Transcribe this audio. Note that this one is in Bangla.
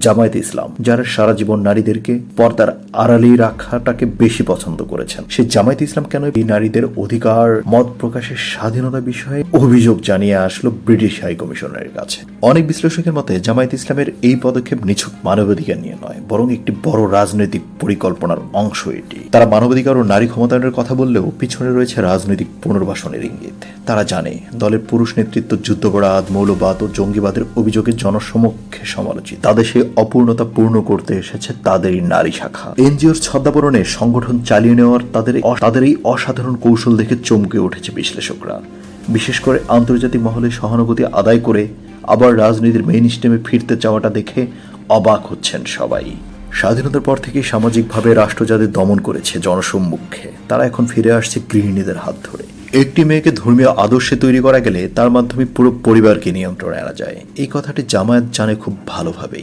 জামায়াতে ইসলাম, যারা সারা জীবন নারীদেরকে পর্দার আড়ালে রাখাটাকে বেশি পছন্দ করেছেন, সেই জামায়াতে ইসলাম কেন এই নারীদের অধিকার, মত প্রকাশের স্বাধীনতা বিষয়ে অভিযোগ জানিয়ে আসলো ব্রিটিশ হাই কমিশনারের কাছে। অনেক বিশ্লেষকের মতে জামায়াতে ইসলামের এই পদক্ষেপ নিছক মানবাধিকার নিয়ে নয়, বরং একটি বড় রাজনৈতিক পরিকল্পনার অংশ এটি। তারা মানবাধিকার ও নারী ক্ষমতায়নের কথা বললেও পিছনে রয়েছে রাজনৈতিক পুনর্বাসনের ইঙ্গিত। তারা জানে দলের পুরুষ নেতৃত্ব যুদ্ধাপরাধ, মৌলবাদ ও জঙ্গিবাদের অভিযোগে জনসমক্ষে সমালোচিত। তাদের সেই অপূর্ণতা পূর্ণ করতে এসেছে তাদেরই নারী শাখা। এনজিওর ছদ্মাবরণে সংগঠন চালিয়ে নেওয়ার তাদের এই অসাধারণ কৌশল দেখে চমকে উঠেছে বিশ্লেষকরা। বিশেষ করে আন্তর্জাতিক মহলে সহানুভূতি আদায় করে আবার রাজনীতির মেইন স্ট্রিমে ফিরতে চাওয়াটা দেখে অবাক হচ্ছেন সবাই। স্বাধীনতার পর থেকে সামাজিকভাবে রাষ্ট্র যাদের দমন করেছে জনসম্মুখে, তারা এখন ফিরে আসছে গৃহিণীদের হাত ধরে। একটি মেয়েকে ধর্মীয় আদর্শে তৈরি করা গেলে তার মাধ্যমে পুরো পরিবারকে নিয়ন্ত্রণে আনা যায়, এই কথাটি জামায়াত জানে খুব ভালোভাবেই।